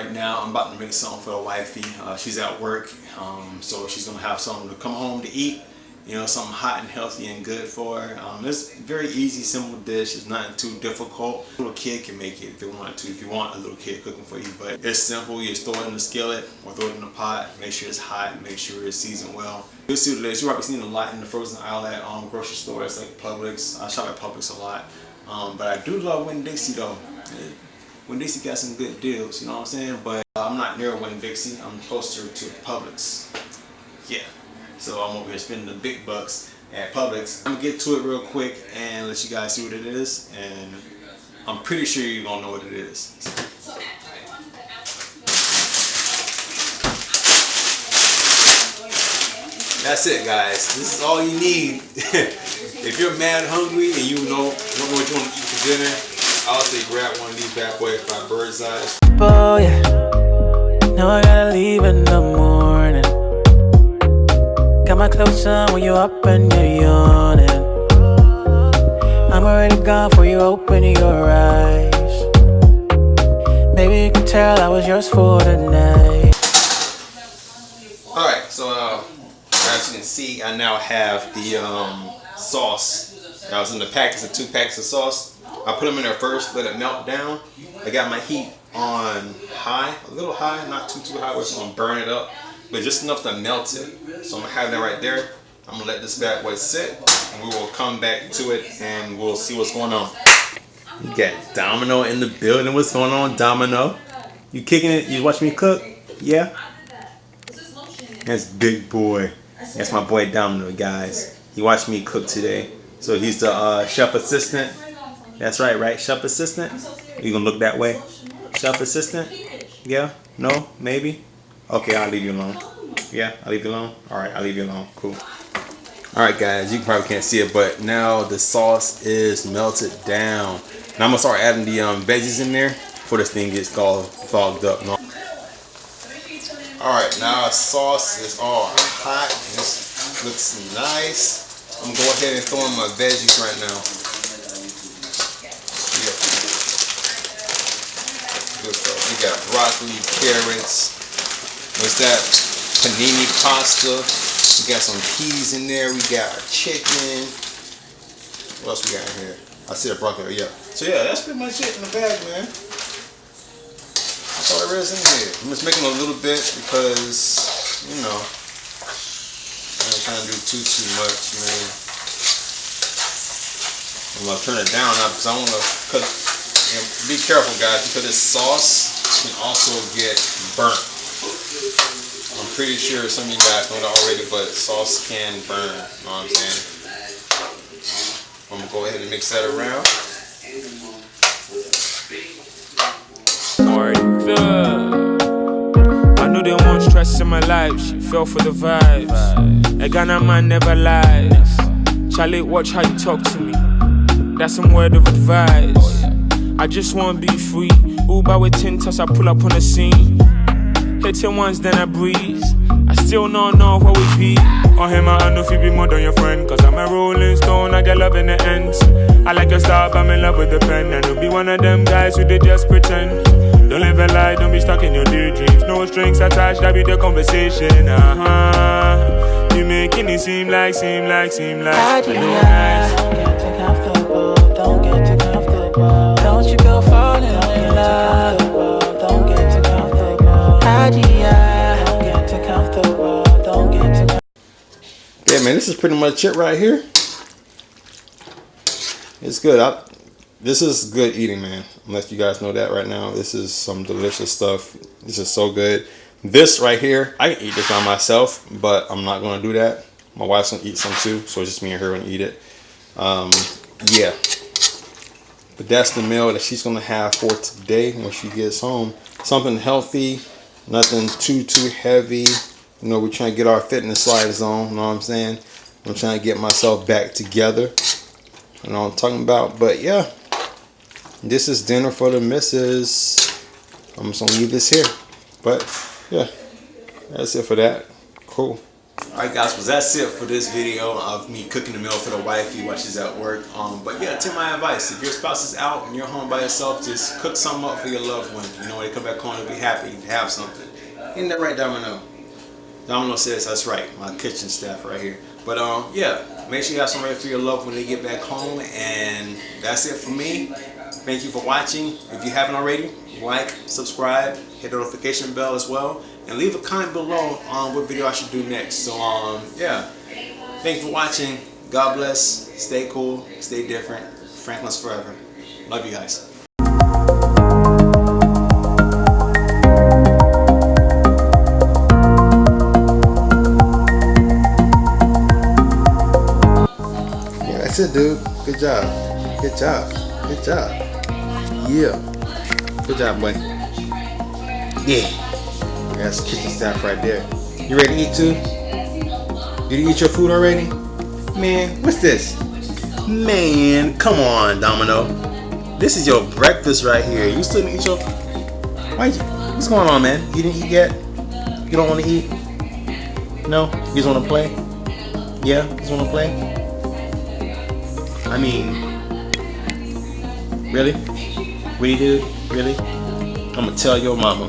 right now. I'm about to make something for the wifey. She's at work, so she's gonna have something to come home to eat. You know, something hot and healthy and good for her. It's a very easy, simple dish. It's nothing too difficult. A little kid can make it if they want to, if you want a little kid cooking for you. But it's simple. You just throw it in the skillet or throw it in the pot. Make sure it's hot. Make sure it's seasoned well. You'll see what it is. You've probably seen a lot in the frozen aisle at grocery stores like Publix. I shop at Publix a lot. But I do love Winn-Dixie though. Winn-Dixie got some good deals, you know what I'm saying? But I'm not near Winn-Dixie. I'm closer to Publix. Yeah. So I'm over here spending the big bucks at Publix. I'm gonna get to it real quick and let you guys see what it is, and I'm pretty sure you're gonna know what it is. That's it, guys. This is all you need. If you're mad hungry and you don't know what you want to eat for dinner, I'll say grab one of these bad boys by Bird's Eyes. Oh yeah, now I gotta leave in the morning. Got my clothes on when you're up and you're yawning. I'm already gone before you open your eyes. Maybe you can tell I was yours for the night. Alright, so as you can see, I now have the sauce that was in the packets, the 2 packs of sauce. I put them in there first, let it melt down. I got my heat on high, a little high, not too high, where it's gonna burn it up, but just enough to melt it. So I'm gonna have that right there. I'm gonna let this bad boy sit, and we will come back to it, and we'll see what's going on. You got Domino in the building. What's going on, Domino? You kicking it? You watch me cook? Yeah. That's big boy. That's my boy Domino, guys. He watched me cook today. So he's the chef assistant. That's right? Chef assistant? You gonna look that way? Chef assistant? Yeah? No? Maybe? Okay, I'll leave you alone. Yeah, I'll leave you alone? Alright, I'll leave you alone. Cool. Alright guys, you probably can't see it, but now the sauce is melted down. Now I'm gonna start adding the veggies in there before this thing gets all fogged up. No. Alright, now our sauce is all hot. This looks nice. I'm gonna go ahead and throw in my veggies right now. Yeah. Good stuff. We got broccoli, carrots. What's that? Panini pasta. We got some peas in there. We got our chicken. What else we got in here? I see the broccoli. Yeah. So yeah, that's pretty much it in the bag, man. That's all there is in here. I'm just making a little bit because, you know, I ain't trying to do too much, man. I'm gonna turn it down now because I want to cut. You know, be careful, guys, because this sauce can also get burnt. I'm pretty sure some of you guys know that already, but sauce can burn. You know what I'm saying? I'm gonna go ahead and mix that around. I knew they want stress in my life. She fell for the vibes. A Ghana man never lies. Charlie, watch how you talk to me. That's some word of advice. I just wanna be free. Uber with tintas, I pull up on the scene. Hitting once, then I breeze. I still don't know what we be. On him, I know if you be more than your friend. Cause I'm a rolling stone, I get love in the ends. I like your style, but I'm in love with the pen. And don't be one of them guys who they just pretend. Don't live a lie, don't be stuck in your daydreams. No strings attached, that be the conversation. You making it seem like. Don't get too comfortable, don't get too comfortable. Don't you go falling in love. Don't get too comfortable. Don't get too comfortable, don't get too comfortable. Yeah, man, this is pretty much it right here. It's good. This is good eating, man. Unless you guys know that right now. This is some delicious stuff. This is so good. This right here, I can eat this by myself, but I'm not going to do that. My wife's going to eat some too, so it's just me and her going to eat it. Yeah. But that's the meal that she's going to have for today when she gets home. Something healthy, nothing too heavy. You know, we're trying to get our fitness sliders on, you know what I'm saying? I'm trying to get myself back together. You know what I'm talking about? But yeah, this is dinner for the missus. I'm just gonna leave this here. But yeah, that's it for that. Cool. Alright guys, well that's it for this video of me cooking the meal for the wifey while she's at work. But yeah, take my advice. If your spouse is out and you're home by yourself, just cook something up for your loved one. You know, when they come back home, they'll be happy to have something. Isn't that right, Domino? Domino says that's right, my kitchen staff right here. But yeah, make sure you have something ready for your loved when they get back home. And that's it for me. Thank you for watching. If you haven't already, like, subscribe, hit the notification bell as well, and leave a comment below on what video I should do next. So yeah, thank you for watching. God bless. Stay cool. Stay different. Franklin's forever. Love you guys. Yeah, that's it, dude. Good job. Good job. Good job. Yeah. Good job, boy. Yeah. That's kitchen staff right there. You ready to eat too? Did you eat your food already? Man, what's this? Man, come on, Domino. This is your breakfast right here. You still didn't eat your... What's going on, man? You didn't eat yet? You don't want to eat? No? You just want to play? Yeah? You just want to play? I mean... Really? Really, dude? Really? I'm gonna tell your mama.